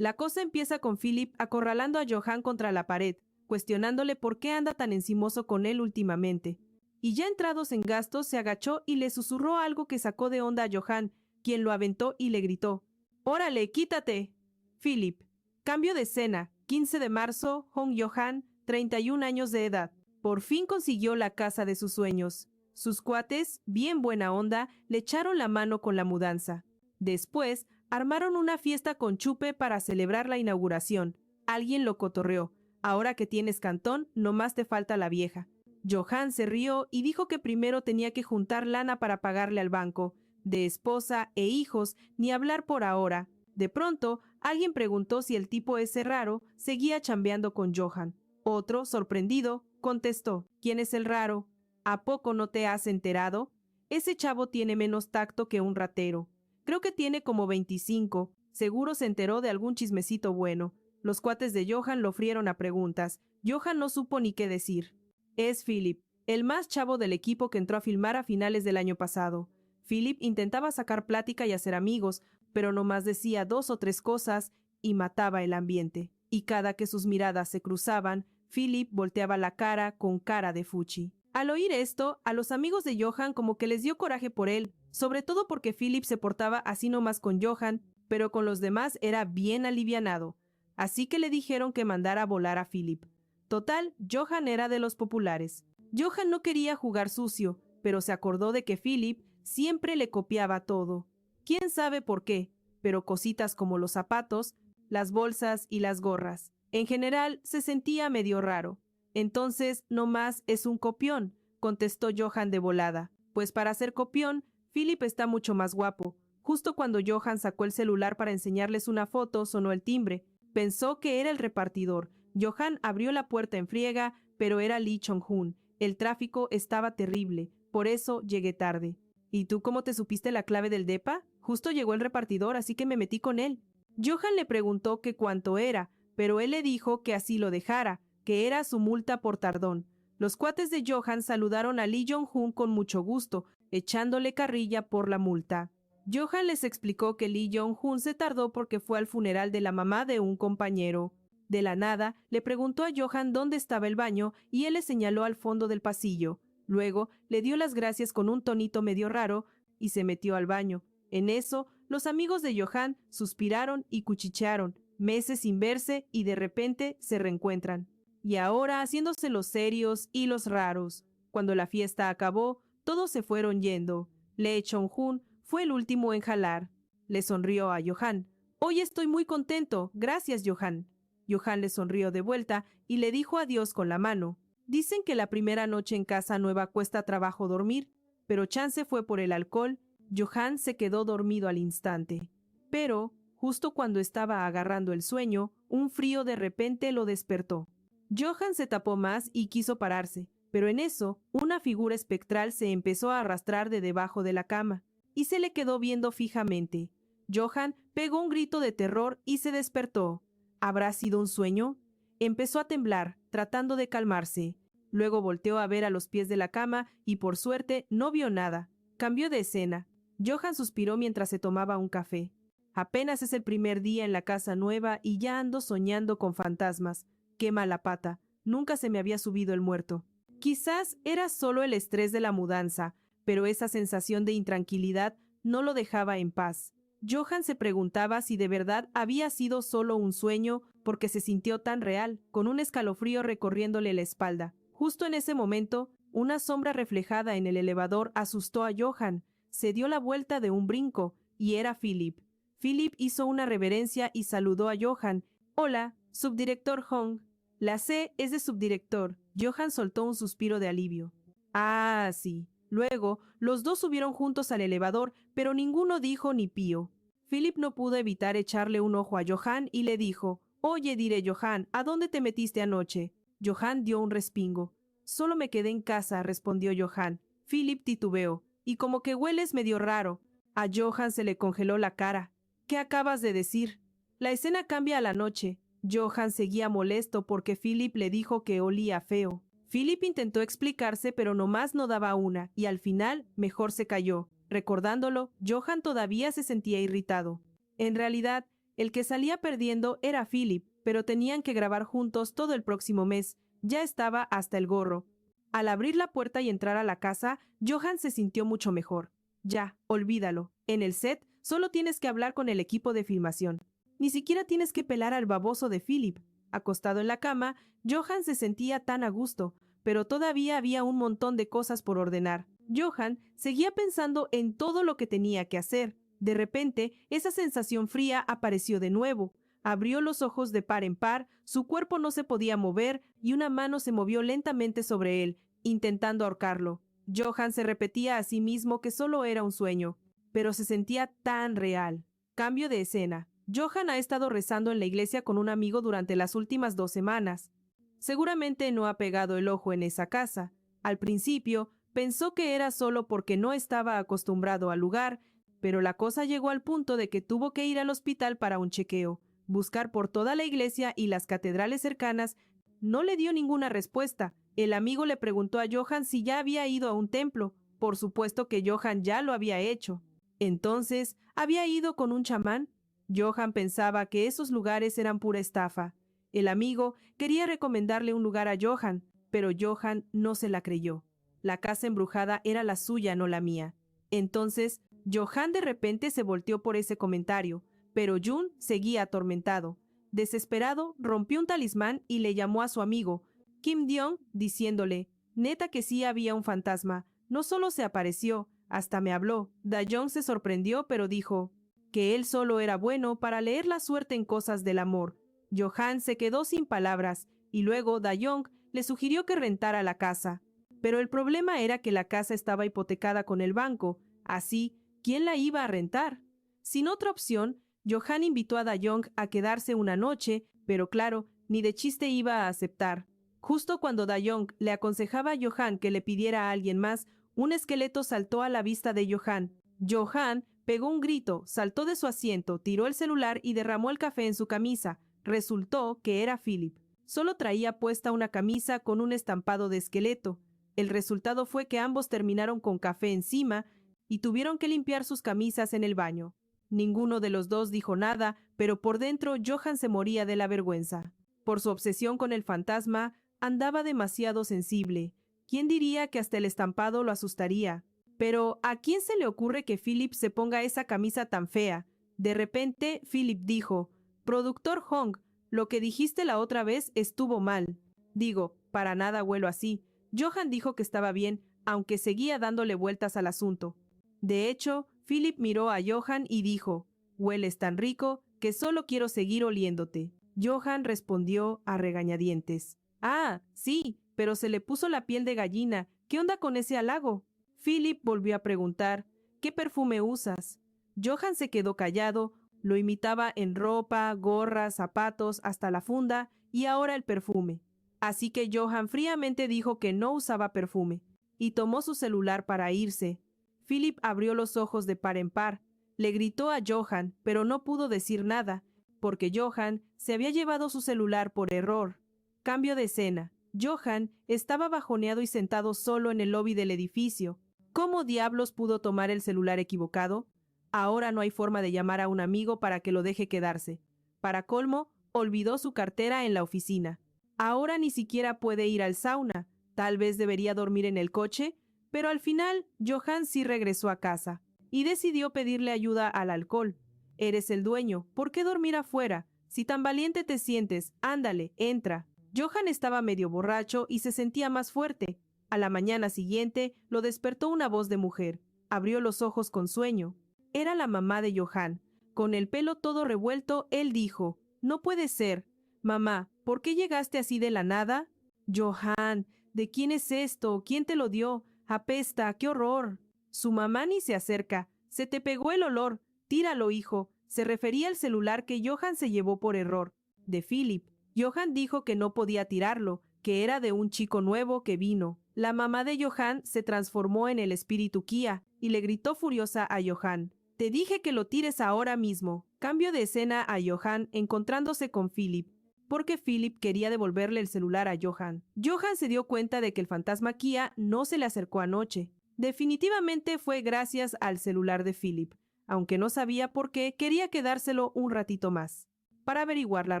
La cosa empieza con Philip acorralando a Johan contra la pared, cuestionándole por qué anda tan encimoso con él últimamente. Y ya entrados en gastos, se agachó y le susurró algo que sacó de onda a Johan, quien lo aventó y le gritó: «¡Órale, quítate!». Philip. Cambio de escena. 15 de marzo, Hong Johan, 31 años de edad. Por fin consiguió la casa de sus sueños. Sus cuates, bien buena onda, le echaron la mano con la mudanza. Después, armaron una fiesta con chupe para celebrar la inauguración. Alguien lo cotorreó: «Ahora que tienes cantón, nomás te falta la vieja». Johan se rió y dijo que primero tenía que juntar lana para pagarle al banco. De esposa e hijos, ni hablar por ahora. De pronto, alguien preguntó si el tipo ese raro seguía chambeando con Johan. Otro, sorprendido, contestó: «¿Quién es el raro? ¿A poco no te has enterado? Ese chavo tiene menos tacto que un ratero. Creo que tiene como 25. Seguro se enteró de algún chismecito bueno». Los cuates de Johan lo frieron a preguntas. Johan no supo ni qué decir. Es Philip, el más chavo del equipo que entró a filmar a finales del año pasado. Philip intentaba sacar plática y hacer amigos, pero nomás decía 2 o 3 cosas y mataba el ambiente. Y cada que sus miradas se cruzaban, Philip volteaba la cara con cara de fuchi. Al oír esto, a los amigos de Johan como que les dio coraje por él, sobre todo porque Philip se portaba así nomás con Johan, pero con los demás era bien alivianado. Así que le dijeron que mandara a volar a Philip. Total, Johan era de los populares. Johan no quería jugar sucio, pero se acordó de que Philip siempre le copiaba todo. Quién sabe por qué, pero cositas como los zapatos, las bolsas y las gorras. En general, se sentía medio raro. «Entonces, no más es un copión», contestó Johan de volada. Pues para ser copión, Philip está mucho más guapo. Justo cuando Johan sacó el celular para enseñarles una foto, sonó el timbre. Pensó que era el repartidor. Johan abrió la puerta en friega, pero era Lee Chong-hun. El tráfico estaba terrible, por eso llegué tarde. «¿Y tú cómo te supiste la clave del depa? Justo llegó el repartidor, así que me metí con él». Johan le preguntó que cuánto era, pero él le dijo que así lo dejara, que era su multa por tardón. Los cuates de Johan saludaron a Lee Jong-hun con mucho gusto, echándole carrilla por la multa. Johan les explicó que Lee Jong-hun se tardó porque fue al funeral de la mamá de un compañero. De la nada, le preguntó a Johan dónde estaba el baño y él le señaló al fondo del pasillo. Luego, le dio las gracias con un tonito medio raro y se metió al baño. En eso, los amigos de Johan suspiraron y cuchichearon, meses sin verse, y de repente se reencuentran. Y ahora haciéndose los serios y los raros. Cuando la fiesta acabó, todos se fueron yendo. Lee Chong-hun fue el último en jalar. Le sonrió a Johan. «Hoy estoy muy contento, gracias, Johan». Johan le sonrió de vuelta y le dijo adiós con la mano. Dicen que la primera noche en casa nueva cuesta trabajo dormir, pero chance fue por el alcohol. Johan se quedó dormido al instante. Pero, justo cuando estaba agarrando el sueño, un frío de repente lo despertó. Johan se tapó más y quiso pararse, pero en eso, una figura espectral se empezó a arrastrar de debajo de la cama, y se le quedó viendo fijamente. Johan pegó un grito de terror y se despertó. ¿Habrá sido un sueño? Empezó a temblar, tratando de calmarse. Luego volteó a ver a los pies de la cama y por suerte no vio nada. Cambió de escena. Johan suspiró mientras se tomaba un café. «Apenas es el primer día en la casa nueva y ya ando soñando con fantasmas. Qué mala pata. Nunca se me había subido el muerto». Quizás era solo el estrés de la mudanza, pero esa sensación de intranquilidad no lo dejaba en paz. Johan se preguntaba si de verdad había sido solo un sueño porque se sintió tan real, con un escalofrío recorriéndole la espalda. Justo en ese momento, una sombra reflejada en el elevador asustó a Johan. Se dio la vuelta de un brinco, y era Philip. Philip hizo una reverencia y saludó a Johan. «Hola, subdirector Hong». «La C es de subdirector». Johan soltó un suspiro de alivio. «Ah, sí». Luego, los dos subieron juntos al elevador, pero ninguno dijo ni pío. Philip no pudo evitar echarle un ojo a Johan y le dijo: «Oye, diré Johan, ¿a dónde te metiste anoche?» Johan dio un respingo. «Solo me quedé en casa», respondió Johan. Philip titubeó. «Y como que hueles medio raro». A Johan se le congeló la cara. «¿Qué acabas de decir?» La escena cambia a la noche. Johan seguía molesto porque Philip le dijo que olía feo. Philip intentó explicarse, pero nomás no daba una, y al final mejor se calló. Recordándolo, Johan todavía se sentía irritado. En realidad, El que salía perdiendo era Philip, pero tenían que grabar juntos todo el próximo mes. Ya estaba hasta el gorro. Al abrir la puerta y entrar a la casa, Johan se sintió mucho mejor. Ya, olvídalo. En el set solo tienes que hablar con el equipo de filmación. Ni siquiera tienes que pelar al baboso de Philip. Acostado en la cama, Johan se sentía tan a gusto, pero todavía había un montón de cosas por ordenar. Johan seguía pensando en todo lo que tenía que hacer. De repente, esa sensación fría apareció de nuevo. Abrió los ojos de par en par, su cuerpo no se podía mover y una mano se movió lentamente sobre él, intentando ahorcarlo. Johan se repetía a sí mismo que solo era un sueño, pero se sentía tan real. Cambio de escena. Johan ha estado rezando en la iglesia con un amigo durante las últimas 2 semanas. Seguramente no ha pegado el ojo en esa casa. Al principio, pensó que era solo porque no estaba acostumbrado al lugar, pero la cosa llegó al punto de que tuvo que ir al hospital para un chequeo. Buscar por toda la iglesia y las catedrales cercanas no le dio ninguna respuesta. El amigo le preguntó a Johan si ya había ido a un templo. Por supuesto que Johan ya lo había hecho. Entonces, ¿había ido con un chamán? Johan pensaba que esos lugares eran pura estafa. El amigo quería recomendarle un lugar a Johan, pero Johan no se la creyó. La casa embrujada era la suya, no la mía. Entonces, Johan de repente se volteó por ese comentario, pero Jun seguía atormentado. Desesperado, rompió un talismán y le llamó a su amigo, Kim Deong, diciéndole, neta que sí había un fantasma. No solo se apareció, hasta me habló. Dayong se sorprendió, pero dijo que él solo era bueno para leer la suerte en cosas del amor. Johan se quedó sin palabras, y luego Dayong le sugirió que rentara la casa. Pero el problema era que la casa estaba hipotecada con el banco, así, ¿quién la iba a rentar? Sin otra opción, Johan invitó a Dayong a quedarse una noche, pero claro, ni de chiste iba a aceptar. Justo cuando Dayong le aconsejaba a Johan que le pidiera a alguien más, un esqueleto saltó a la vista de Johan. Johan pegó un grito, saltó de su asiento, tiró el celular y derramó el café en su camisa. Resultó que era Philip. Solo traía puesta una camisa con un estampado de esqueleto. El resultado fue que ambos terminaron con café encima y tuvieron que limpiar sus camisas en el baño. Ninguno de los dos dijo nada, pero por dentro Johan se moría de la vergüenza. Por su obsesión con el fantasma, andaba demasiado sensible. ¿Quién diría que hasta el estampado lo asustaría? Pero ¿a quién se le ocurre que Philip se ponga esa camisa tan fea? De repente, Philip dijo, «Productor Hong, lo que dijiste la otra vez estuvo mal». Digo, para nada huelo así. Johan dijo que estaba bien, aunque seguía dándole vueltas al asunto. De hecho, Philip miró a Johan y dijo, «Hueles tan rico que solo quiero seguir oliéndote». Johan respondió a regañadientes, «Ah, sí, pero se le puso la piel de gallina. ¿Qué onda con ese halago?» Philip volvió a preguntar, «¿Qué perfume usas?» Johan se quedó callado, lo imitaba en ropa, gorra, zapatos, hasta la funda, y ahora el perfume. Así que Johan fríamente dijo que no usaba perfume, y tomó su celular para irse. Philip abrió los ojos de par en par. Le gritó a Johan, pero no pudo decir nada, porque Johan se había llevado su celular por error. Cambio de escena. Johan estaba bajoneado y sentado solo en el lobby del edificio. ¿Cómo diablos pudo tomar el celular equivocado? Ahora no hay forma de llamar a un amigo para que lo deje quedarse. Para colmo, olvidó su cartera en la oficina. Ahora ni siquiera puede ir al sauna. Tal vez debería dormir en el coche, pero al final Johan sí regresó a casa y decidió pedirle ayuda al alcohol. Eres el dueño, ¿por qué dormir afuera? Si tan valiente te sientes, ándale, entra. Johan estaba medio borracho y se sentía más fuerte. A la mañana siguiente lo despertó una voz de mujer. Abrió los ojos con sueño. Era la mamá de Johan. Con el pelo todo revuelto, él dijo, «No puede ser. Mamá, ¿por qué llegaste así de la nada?» «Johan, ¿de quién es esto? ¿Quién te lo dio? Apesta, qué horror». Su mamá ni se acerca. «Se te pegó el olor. Tíralo, hijo». Se refería al celular que Johan se llevó por error, de Philip. Johan dijo que no podía tirarlo, que era de un chico nuevo que vino. La mamá de Johan se transformó en el espíritu Kia y le gritó furiosa a Johan, «Te dije que lo tires ahora mismo». Cambio de escena a Johan encontrándose con Philip, porque Philip quería devolverle el celular a Johan. Johan se dio cuenta de que el fantasma Kia no se le acercó anoche. Definitivamente fue gracias al celular de Philip. Aunque no sabía por qué, quería quedárselo un ratito más, para averiguar la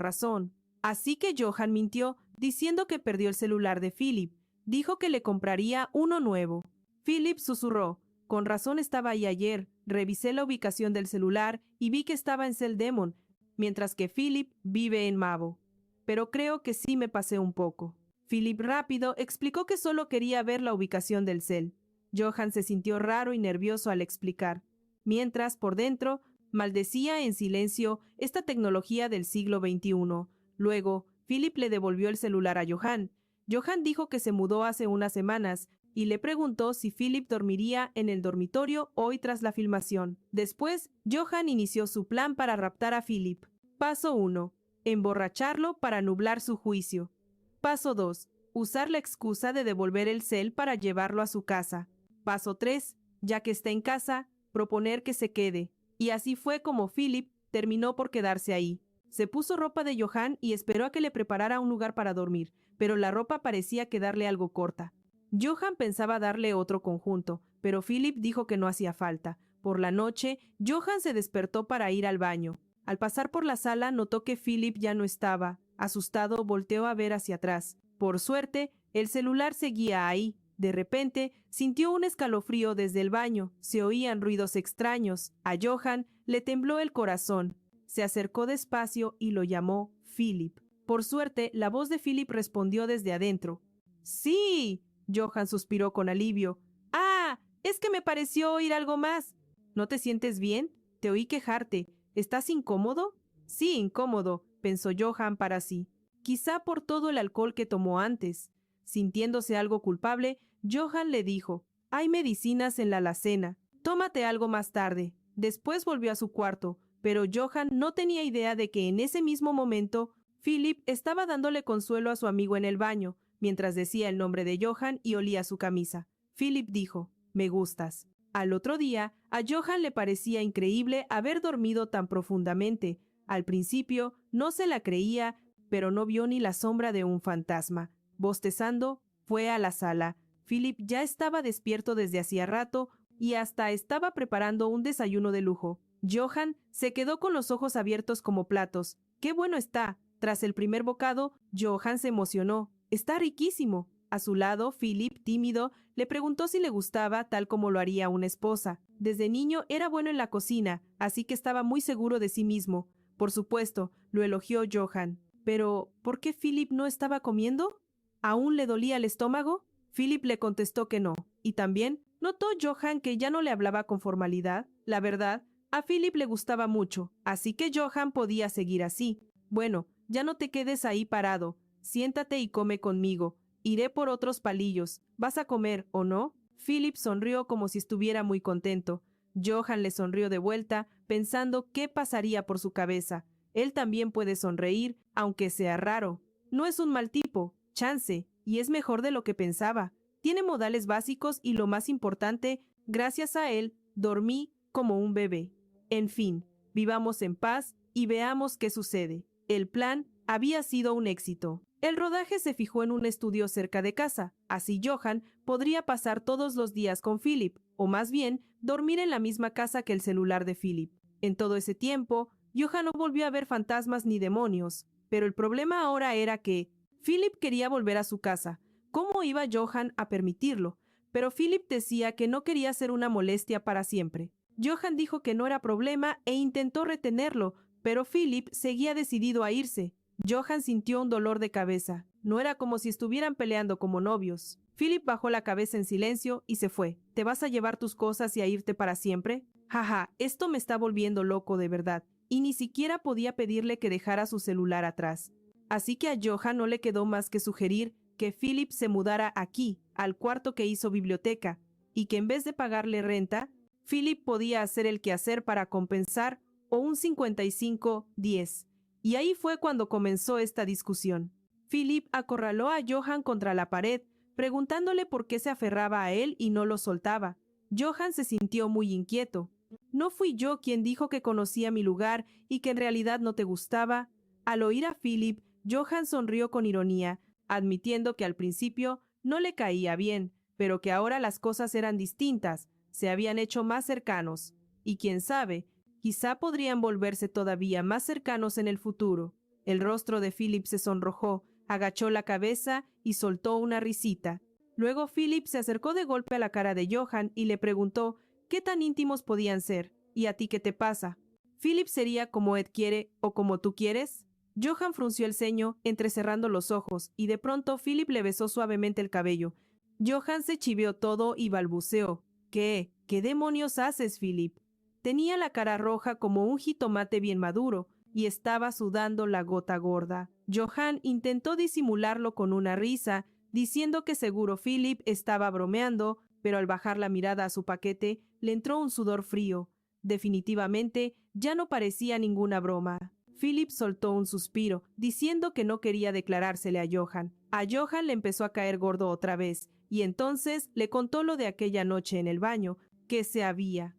razón. Así que Johan mintió, diciendo que perdió el celular de Philip. Dijo que le compraría uno nuevo. Philip susurró: «Con razón estaba ahí ayer. Revisé la ubicación del celular y vi que estaba en Celdemon, mientras que Philip vive en Mabo. Pero creo que sí me pasé un poco». Philip rápido explicó que solo quería ver la ubicación del cel. Johan se sintió raro y nervioso al explicar, mientras por dentro maldecía en silencio esta tecnología del siglo XXI. Luego, Philip le devolvió el celular a Johan. Johan dijo que se mudó hace unas semanas y le preguntó si Philip dormiría en el dormitorio hoy tras la filmación. Después, Johan inició su plan para raptar a Philip. Paso 1. Emborracharlo para nublar su juicio. Paso 2. Usar la excusa de devolver el cel para llevarlo a su casa. Paso 3. Ya que está en casa, proponer que se quede. Y así fue como Philip terminó por quedarse ahí. Se puso ropa de Johan y esperó a que le preparara un lugar para dormir, pero la ropa parecía quedarle algo corta. Johan pensaba darle otro conjunto, pero Philip dijo que no hacía falta. Por la noche, Johan se despertó para ir al baño. Al pasar por la sala, notó que Philip ya no estaba. Asustado, volteó a ver hacia atrás. Por suerte, el celular seguía ahí. De repente, sintió un escalofrío desde el baño. Se oían ruidos extraños. A Johan le tembló el corazón. Se acercó despacio y lo llamó Philip. Por suerte, la voz de Philip respondió desde adentro. «¡Sí!», Johan suspiró con alivio. «¡Ah! Es que me pareció oír algo más». «¿No te sientes bien? Te oí quejarte. ¿Estás incómodo?» «Sí, incómodo», pensó Johan para sí. Quizá por todo el alcohol que tomó antes. Sintiéndose algo culpable, Johan le dijo: «Hay medicinas en la alacena. Tómate algo más tarde». Después volvió a su cuarto, pero Johan no tenía idea de que en ese mismo momento Philip estaba dándole consuelo a su amigo en el baño, mientras decía el nombre de Johan y olía su camisa. Philip dijo: «Me gustas». Al otro día, a Johan le parecía increíble haber dormido tan profundamente. Al principio no se la creía, pero no vio ni la sombra de un fantasma. Bostezando, fue a la sala. Philip ya estaba despierto desde hacía rato y hasta estaba preparando un desayuno de lujo. Johan se quedó con los ojos abiertos como platos. «¡Qué bueno está!». Tras el primer bocado, Johan se emocionó. «Está riquísimo». A su lado, Philip, tímido, le preguntó si le gustaba tal como lo haría una esposa. Desde niño era bueno en la cocina, así que estaba muy seguro de sí mismo. Por supuesto, lo elogió Johan. Pero, ¿por qué Philip no estaba comiendo? ¿Aún le dolía el estómago? Philip le contestó que no. Y también, ¿notó Johan que ya no le hablaba con formalidad? La verdad, a Philip le gustaba mucho, así que Johan podía seguir así. «Bueno, ya no te quedes ahí parado. Siéntate y come conmigo. Iré por otros palillos. ¿Vas a comer o no?». Philip sonrió como si estuviera muy contento. Johan le sonrió de vuelta, pensando qué pasaría por su cabeza. Él también puede sonreír, aunque sea raro. No es un mal tipo, chance, y es mejor de lo que pensaba. Tiene modales básicos y lo más importante, gracias a él, dormí como un bebé. En fin, vivamos en paz y veamos qué sucede. El plan había sido un éxito. El rodaje se fijó en un estudio cerca de casa. Así Johan podría pasar todos los días con Philip, o más bien, dormir en la misma casa que el celular de Philip. En todo ese tiempo, Johan no volvió a ver fantasmas ni demonios. Pero el problema ahora era que Philip quería volver a su casa. ¿Cómo iba Johan a permitirlo? Pero Philip decía que no quería ser una molestia para siempre. Johan dijo que no era problema e intentó retenerlo, pero Philip seguía decidido a irse. Johan sintió un dolor de cabeza. No era como si estuvieran peleando como novios. Philip bajó la cabeza en silencio y se fue. ¿Te vas a llevar tus cosas y a irte para siempre? Jaja, esto me está volviendo loco de verdad. Y ni siquiera podía pedirle que dejara su celular atrás. Así que a Johan no le quedó más que sugerir que Philip se mudara aquí, al cuarto que hizo biblioteca, y que en vez de pagarle renta, Philip podía hacer el quehacer para compensar o un 55-10. Y ahí fue cuando comenzó esta discusión. Philip acorraló a Johan contra la pared, preguntándole por qué se aferraba a él y no lo soltaba. Johan se sintió muy inquieto. «¿No fui yo quien dijo que conocía mi lugar y que en realidad no te gustaba?». Al oír a Philip, Johan sonrió con ironía, admitiendo que al principio no le caía bien, pero que ahora las cosas eran distintas, se habían hecho más cercanos. Y quién sabe, quizá podrían volverse todavía más cercanos en el futuro. El rostro de Philip se sonrojó, agachó la cabeza y soltó una risita. Luego Philip se acercó de golpe a la cara de Johan y le preguntó qué tan íntimos podían ser. ¿Y a ti qué te pasa? ¿Philip sería como Ed quiere o como tú quieres? Johan frunció el ceño, entrecerrando los ojos, y de pronto Philip le besó suavemente el cabello. Johan se chiveó todo y balbuceó. ¿Qué? ¿Qué demonios haces, Philip? Tenía la cara roja como un jitomate bien maduro, y estaba sudando la gota gorda. Johan intentó disimularlo con una risa, diciendo que seguro Philip estaba bromeando, pero al bajar la mirada a su paquete, le entró un sudor frío. Definitivamente, ya no parecía ninguna broma. Philip soltó un suspiro, diciendo que no quería declarársele a Johan. A Johan le empezó a caer gordo otra vez, y entonces le contó lo de aquella noche en el baño, que se había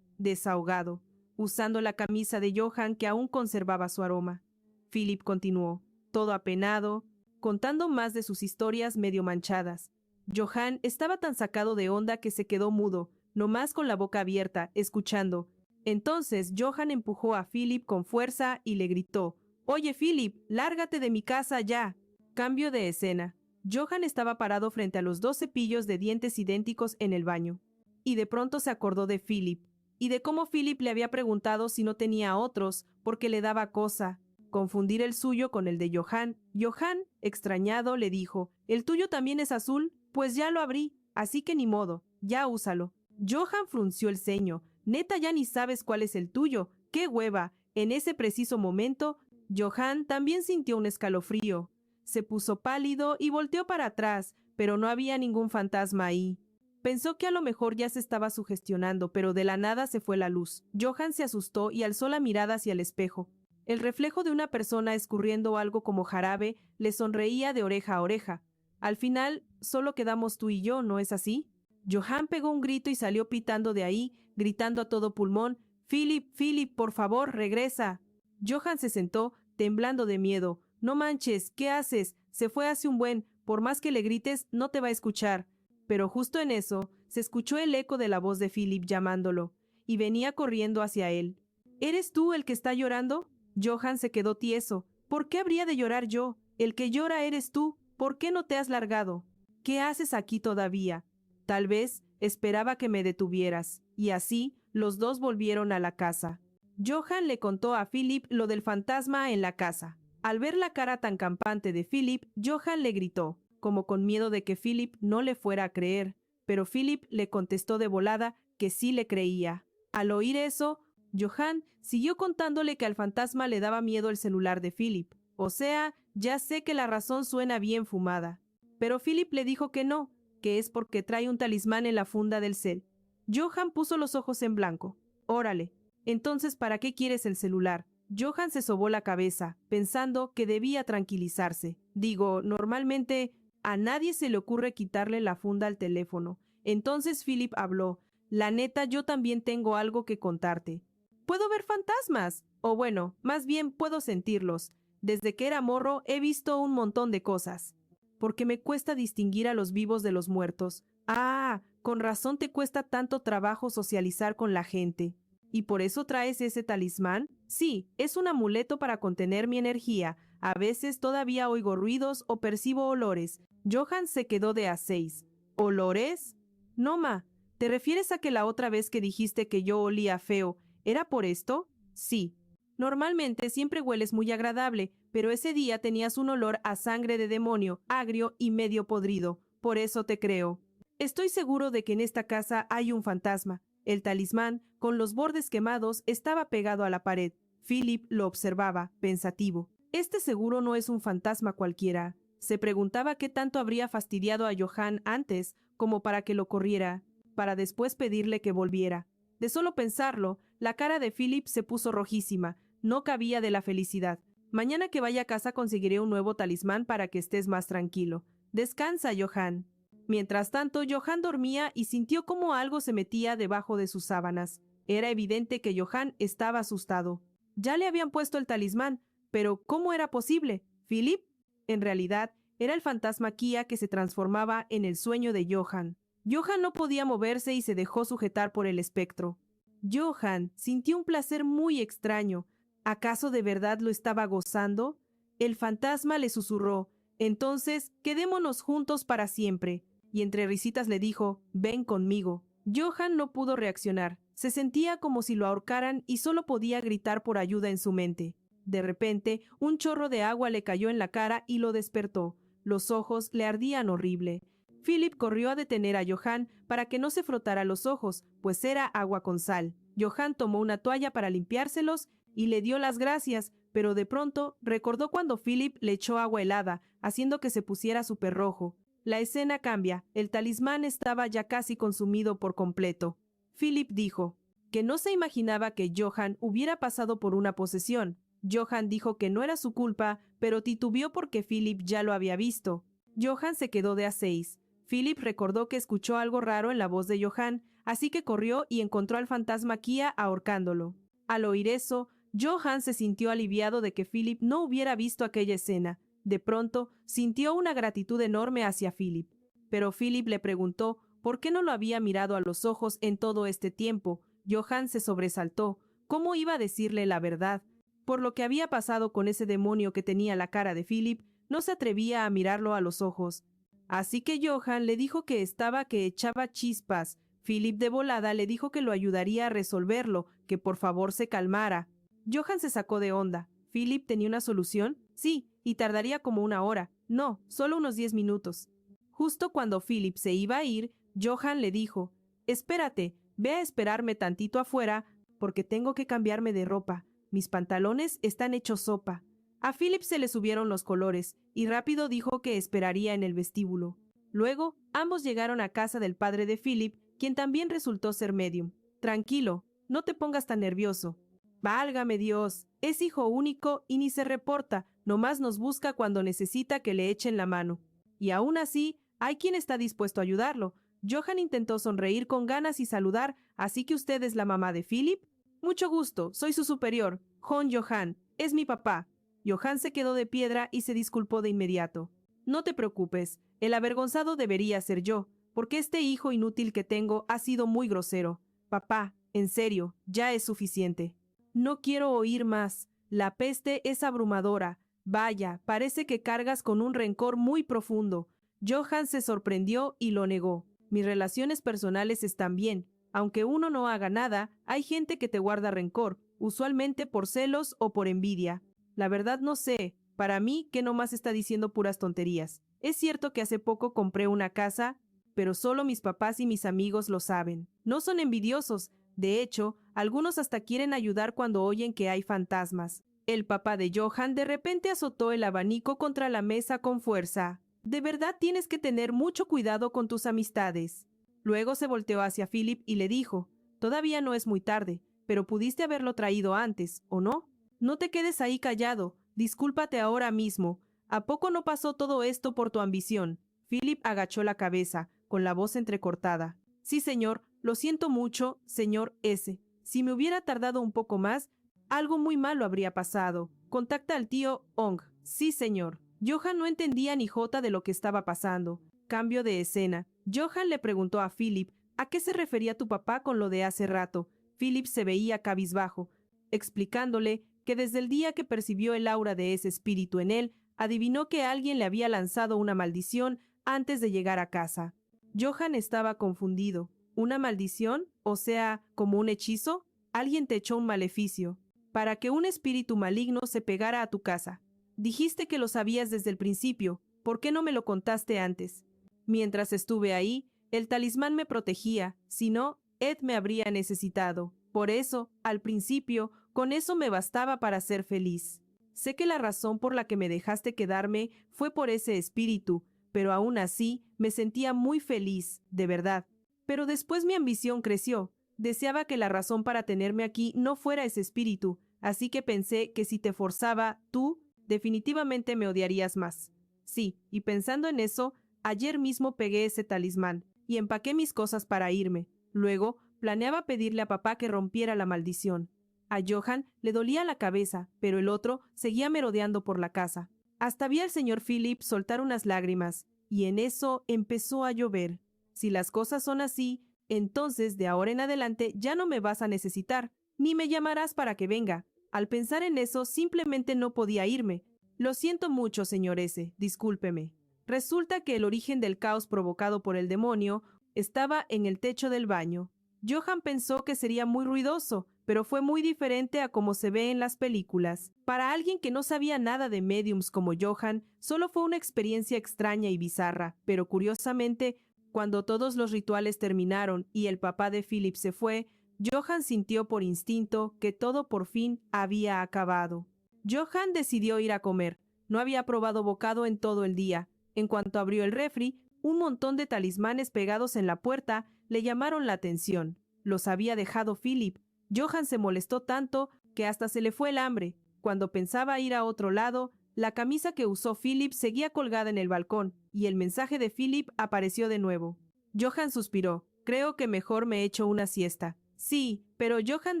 desahogado, usando la camisa de Johan que aún conservaba su aroma. Philip continuó, todo apenado, contando más de sus historias medio manchadas. Johan estaba tan sacado de onda que se quedó mudo, nomás con la boca abierta, escuchando. Entonces Johan empujó a Philip con fuerza y le gritó, «Oye, Philip, lárgate de mi casa ya». Cambio de escena. Johan estaba parado frente a los 2 cepillos de dientes idénticos en el baño. Y de pronto se acordó de Philip, y de cómo Philip le había preguntado si no tenía otros, porque le daba cosa confundir el suyo con el de Johan. Johan, extrañado, le dijo, «¿El tuyo también es azul? Pues ya lo abrí, así que ni modo, ya úsalo». Johan frunció el ceño. «Neta, ya ni sabes cuál es el tuyo. ¡Qué hueva!». En ese preciso momento, Johan también sintió un escalofrío. Se puso pálido y volteó para atrás, pero no había ningún fantasma ahí. Pensó que a lo mejor ya se estaba sugestionando, pero de la nada se fue la luz. Johan se asustó y alzó la mirada hacia el espejo. El reflejo de una persona escurriendo algo como jarabe le sonreía de oreja a oreja. Al final, solo quedamos tú y yo, ¿no es así? Johan pegó un grito y salió pitando de ahí, gritando a todo pulmón, «Philip, Philip, por favor, regresa». Johan se sentó, temblando de miedo. «No manches, ¿qué haces? Se fue hace un buen. Por más que le grites, no te va a escuchar». Pero justo en eso, se escuchó el eco de la voz de Philip llamándolo, y venía corriendo hacia él. «¿Eres tú el que está llorando?» Johan se quedó tieso. «¿Por qué habría de llorar yo? El que llora eres tú. ¿Por qué no te has largado? ¿Qué haces aquí todavía?» Tal vez esperaba que me detuvieras, y así los dos volvieron a la casa. Johan le contó a Philip lo del fantasma en la casa. Al ver la cara tan campante de Philip, Johan le gritó, como con miedo de que Philip no le fuera a creer, pero Philip le contestó de volada que sí le creía. Al oír eso, Johan siguió contándole que al fantasma le daba miedo el celular de Philip. O sea, ya sé que la razón suena bien fumada. Pero Philip le dijo que no, que es porque trae un talismán en la funda del cel. Johan puso los ojos en blanco. «Órale, entonces ¿para qué quieres el celular?» Johan se sobó la cabeza, pensando que debía tranquilizarse. Digo, normalmente a nadie se le ocurre quitarle la funda al teléfono. Entonces Philip habló. «La neta, yo también tengo algo que contarte. Puedo ver fantasmas. O bueno, más bien puedo sentirlos. Desde que era morro he visto un montón de cosas. Porque me cuesta distinguir a los vivos de los muertos. Ah, con razón te cuesta tanto trabajo socializar con la gente. ¿Y por eso traes ese talismán? Sí, es un amuleto para contener mi energía. A veces todavía oigo ruidos o percibo olores». Johan se quedó de a 6. ¿Olores? No, ma. ¿Te refieres a que la otra vez que dijiste que yo olía feo, era por esto? Sí. Normalmente siempre hueles muy agradable, pero ese día tenías un olor a sangre de demonio, agrio y medio podrido. Por eso te creo. Estoy seguro de que en esta casa hay un fantasma. El talismán, con los bordes quemados, estaba pegado a la pared. Philip lo observaba, pensativo. Este seguro no es un fantasma cualquiera. Se preguntaba qué tanto habría fastidiado a Johan antes como para que lo corriera, para después pedirle que volviera. De solo pensarlo, la cara de Philip se puso rojísima. No cabía de la felicidad. «Mañana que vaya a casa conseguiré un nuevo talismán para que estés más tranquilo. Descansa, Johan». Mientras tanto, Johan dormía y sintió como algo se metía debajo de sus sábanas. Era evidente que Johan estaba asustado. Ya le habían puesto el talismán, pero ¿cómo era posible? ¿Philip? En realidad, era el fantasma Kia que se transformaba en el sueño de Johan. Johan no podía moverse y se dejó sujetar por el espectro. Johann sintió un placer muy extraño. ¿Acaso de verdad lo estaba gozando? El fantasma le susurró: «Entonces, quedémonos juntos para siempre». Y entre risitas le dijo: «Ven conmigo». Johann no pudo reaccionar. Se sentía como si lo ahorcaran y solo podía gritar por ayuda en su mente. De repente, un chorro de agua le cayó en la cara y lo despertó. Los ojos le ardían horrible. Philip corrió a detener a Johann para que no se frotara los ojos, pues era agua con sal. Johann tomó una toalla para limpiárselos y le dio las gracias, pero de pronto recordó cuando Philip le echó agua helada, haciendo que se pusiera súper rojo. La escena cambia. El talismán estaba ya casi consumido por completo. Philip dijo que no se imaginaba que Johann hubiera pasado por una posesión. Johann dijo que no era su culpa, pero titubeó porque Philip ya lo había visto. Johann se quedó de a 6. Philip recordó que escuchó algo raro en la voz de Johann, así que corrió y encontró al fantasma Kia ahorcándolo. Al oír eso, Johann se sintió aliviado de que Philip no hubiera visto aquella escena. De pronto, sintió una gratitud enorme hacia Philip. Pero Philip le preguntó por qué no lo había mirado a los ojos en todo este tiempo. Johann se sobresaltó. ¿Cómo iba a decirle la verdad? Por lo que había pasado con ese demonio que tenía la cara de Philip, no se atrevía a mirarlo a los ojos. Así que Johann le dijo que estaba que echaba chispas. Philip de volada le dijo que lo ayudaría a resolverlo, que por favor se calmara. Johann se sacó de onda. ¿Philip tenía una solución? Sí, y tardaría como 1 hora. No, solo unos 10 minutos. Justo cuando Philip se iba a ir, Johann le dijo: «Espérate, ve a esperarme tantito afuera, porque tengo que cambiarme de ropa. Mis pantalones están hechos sopa». A Philip se le subieron los colores, y rápido dijo que esperaría en el vestíbulo. Luego, ambos llegaron a casa del padre de Philip, quien también resultó ser medium. «Tranquilo, no te pongas tan nervioso». «Válgame Dios, es hijo único y ni se reporta, nomás nos busca cuando necesita que le echen la mano. Y aún así, hay quien está dispuesto a ayudarlo». Johann intentó sonreír con ganas y saludar. «¿Así que usted es la mamá de Philip?» «Mucho gusto, soy su superior, John Johann, es mi papá». Johann se quedó de piedra y se disculpó de inmediato. «No te preocupes, el avergonzado debería ser yo, porque este hijo inútil que tengo ha sido muy grosero. Papá, en serio, ya es suficiente. No quiero oír más. La peste es abrumadora. Vaya, parece que cargas con un rencor muy profundo». Johann se sorprendió y lo negó. «Mis relaciones personales están bien. Aunque uno no haga nada, hay gente que te guarda rencor, usualmente por celos o por envidia. La verdad no sé, para mí que nomás está diciendo puras tonterías. Es cierto que hace poco compré una casa, pero solo mis papás y mis amigos lo saben. No son envidiosos. De hecho, algunos hasta quieren ayudar cuando oyen que hay fantasmas». El papá de Johann de repente azotó el abanico contra la mesa con fuerza. «De verdad tienes que tener mucho cuidado con tus amistades». Luego se volteó hacia Philip y le dijo: «Todavía no es muy tarde, pero pudiste haberlo traído antes, ¿o no? No te quedes ahí callado, discúlpate ahora mismo. ¿A poco no pasó todo esto por tu ambición?» Philip agachó la cabeza, con la voz entrecortada. «Sí, señor, lo siento mucho, señor S. Si me hubiera tardado un poco más, algo muy malo habría pasado. Contacta al tío Ong». «Sí, señor». Johann no entendía ni jota de lo que estaba pasando. Cambio de escena. Johann le preguntó a Philip a qué se refería tu papá con lo de hace rato. Philip se veía cabizbajo, explicándole que desde el día que percibió el aura de ese espíritu en él, adivinó que alguien le había lanzado una maldición antes de llegar a casa. Johann estaba confundido. ¿Una maldición? O sea, ¿como un hechizo? Alguien te echó un maleficio para que un espíritu maligno se pegara a tu casa. Dijiste que lo sabías desde el principio. ¿Por qué no me lo contaste antes? Mientras estuve ahí, el talismán me protegía. Si no, Ed me habría necesitado. Por eso, al principio, con eso me bastaba para ser feliz. Sé que la razón por la que me dejaste quedarme fue por ese espíritu, pero aún así me sentía muy feliz, de verdad. Pero después mi ambición creció. Deseaba que la razón para tenerme aquí no fuera ese espíritu, así que pensé que si te forzaba, tú definitivamente me odiarías más. Sí, y pensando en eso, ayer mismo pegué ese talismán y empaqué mis cosas para irme. Luego, planeaba pedirle a papá que rompiera la maldición. A Johann le dolía la cabeza, pero el otro seguía merodeando por la casa. Hasta vi al señor Philip soltar unas lágrimas, y en eso empezó a llover. Si las cosas son así, Entonces, de ahora en adelante, ya no me vas a necesitar, ni me llamarás para que venga. Al pensar en eso, simplemente no podía irme. Lo siento mucho, señor S., discúlpeme. Resulta que el origen del caos provocado por el demonio estaba en el techo del baño. Johan pensó que sería muy ruidoso, pero fue muy diferente a como se ve en las películas. Para alguien que no sabía nada de mediums como Johan, solo fue una experiencia extraña y bizarra, pero curiosamente, cuando todos los rituales terminaron y el papá de Philip se fue, Johan sintió por instinto que todo por fin había acabado. Johan decidió ir a comer. No había probado bocado en todo el día. En cuanto abrió el refri, un montón de talismanes pegados en la puerta le llamaron la atención. Los había dejado Philip. Johan se molestó tanto que hasta se le fue el hambre. Cuando pensaba ir a otro lado, la camisa que usó Philip seguía colgada en el balcón y el mensaje de Philip apareció de nuevo. Johan suspiró. Creo que mejor me echo una siesta. Sí, pero Johan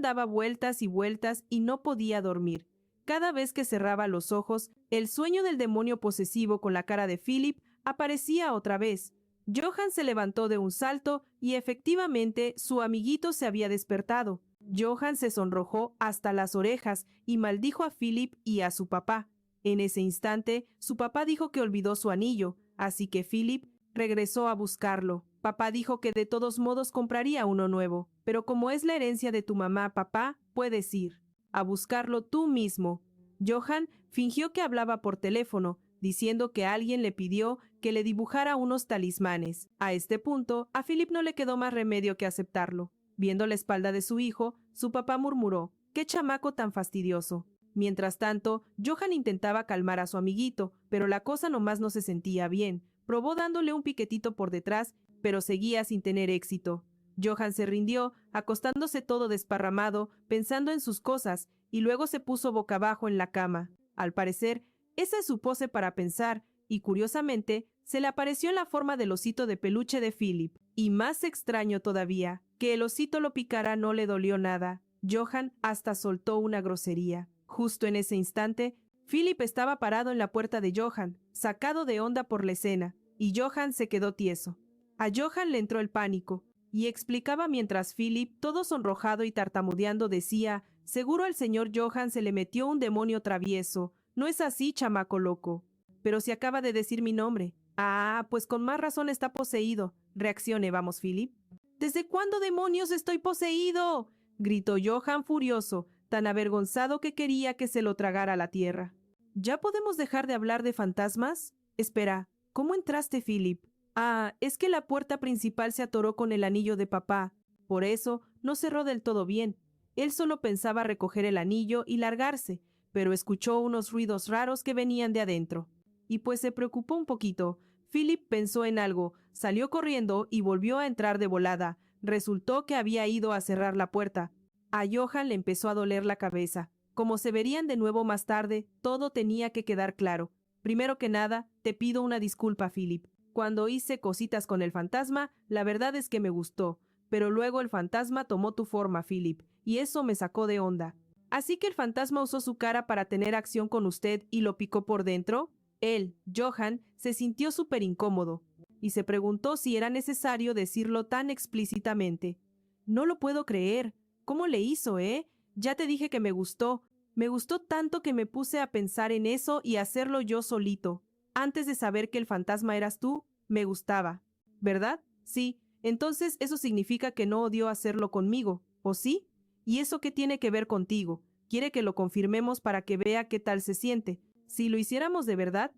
daba vueltas y vueltas y no podía dormir. Cada vez que cerraba los ojos, el sueño del demonio posesivo con la cara de Philip aparecía otra vez. Johan se levantó de un salto y efectivamente su amiguito se había despertado. Johan se sonrojó hasta las orejas y maldijo a Philip y a su papá. En ese instante, su papá dijo que olvidó su anillo, así que Philip regresó a buscarlo. Papá dijo que de todos modos compraría uno nuevo, pero como es la herencia de tu mamá, papá, puedes ir a buscarlo tú mismo. Johan fingió que hablaba por teléfono, diciendo que alguien le pidió que le dibujara unos talismanes. A este punto, a Philip no le quedó más remedio que aceptarlo. Viendo la espalda de su hijo, su papá murmuró: «¡Qué chamaco tan fastidioso!». Mientras tanto, Johan intentaba calmar a su amiguito, pero la cosa nomás no se sentía bien. Probó dándole un piquetito por detrás, pero seguía sin tener éxito. Johan se rindió, acostándose todo desparramado, pensando en sus cosas, y luego se puso boca abajo en la cama. Al parecer, esa es su pose para pensar, y curiosamente, se le apareció en la forma del osito de peluche de Philip. Y más extraño todavía, que el osito lo picara no le dolió nada. Johan hasta soltó una grosería. Justo en ese instante, Philip estaba parado en la puerta de Johan, sacado de onda por la escena, y Johan se quedó tieso. A Johan le entró el pánico, y explicaba mientras Philip, todo sonrojado y tartamudeando, decía: «Seguro al señor Johan se le metió un demonio travieso. ¿No es así, chamaco loco?» «Pero si acaba de decir mi nombre». «Ah, pues con más razón está poseído». «Reaccione, vamos, Philip». «¿Desde cuándo demonios estoy poseído?», gritó Johan furioso, tan avergonzado que quería que se lo tragara la tierra. «¿Ya podemos dejar de hablar de fantasmas?» «Espera, ¿cómo entraste, Philip?» «Ah, es que la puerta principal se atoró con el anillo de papá. Por eso no cerró del todo bien. Él solo pensaba recoger el anillo y largarse, pero escuchó unos ruidos raros que venían de adentro. Y pues se preocupó un poquito. Philip pensó en algo, salió corriendo y volvió a entrar de volada. Resultó que había ido a cerrar la puerta. A Johan le empezó a doler la cabeza. Como se verían de nuevo más tarde, todo tenía que quedar claro. Primero que nada, te pido una disculpa, Philip. Cuando hice cositas con el fantasma, la verdad es que me gustó, pero luego el fantasma tomó tu forma, Philip, y eso me sacó de onda. ¿Así que el fantasma usó su cara para tener acción con usted y lo picó por dentro? Él, Johan, se sintió súper incómodo y se preguntó si era necesario decirlo tan explícitamente. No lo puedo creer. ¿Cómo le hizo, eh? Ya te dije que me gustó. Me gustó tanto que me puse a pensar en eso y hacerlo yo solito. Antes de saber que el fantasma eras tú, me gustaba. ¿Verdad? Sí. Entonces eso significa que no odió hacerlo conmigo, ¿o sí? ¿Y eso qué tiene que ver contigo? Quiere que lo confirmemos para que vea qué tal se siente. Si lo hiciéramos de verdad.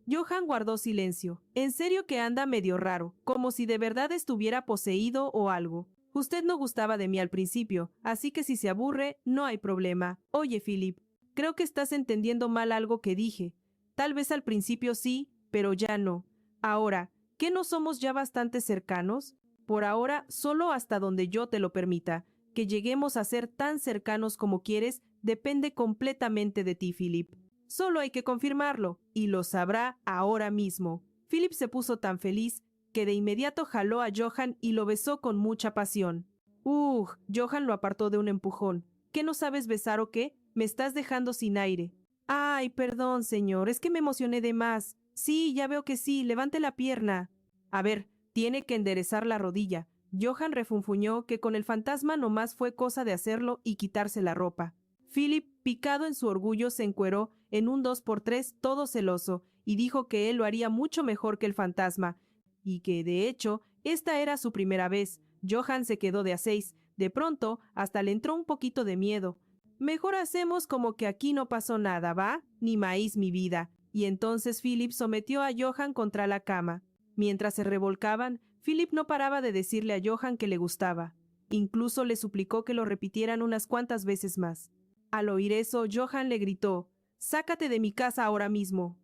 Johan guardó silencio. En serio que anda medio raro, como si de verdad estuviera poseído o algo. Usted no gustaba de mí al principio, así que si se aburre, no hay problema. Oye, Philip, creo que estás entendiendo mal algo que dije. Tal vez al principio sí, pero ya no. Ahora, ¿qué no somos ya bastante cercanos? Por ahora, solo hasta donde yo te lo permita. Que lleguemos a ser tan cercanos como quieres depende completamente de ti, Philip. Solo hay que confirmarlo, y lo sabrá ahora mismo. Philip se puso tan feliz que de inmediato jaló a Johan y lo besó con mucha pasión. Johan lo apartó de un empujón. ¿Qué, no sabes besar o qué? Me estás dejando sin aire. Ay, perdón, señor, es que me emocioné de más. Sí, ya veo que sí, levante la pierna. A ver, tiene que enderezar la rodilla. Johann refunfuñó que con el fantasma nomás fue cosa de hacerlo y quitarse la ropa. Philip, picado en su orgullo, se encueró en un 2x3 todo celoso y dijo que él lo haría mucho mejor que el fantasma, y que, de hecho, esta era su primera vez. Johann se quedó de a 6. De pronto, hasta le entró un poquito de miedo. Mejor hacemos como que aquí no pasó nada, ¿va? Ni maíz mi vida. Y entonces Philip sometió a Johann contra la cama. Mientras se revolcaban, Philip no paraba de decirle a Johann que le gustaba. Incluso le suplicó que lo repitieran unas cuantas veces más. Al oír eso, Johann le gritó: «¡Sácate de mi casa ahora mismo!».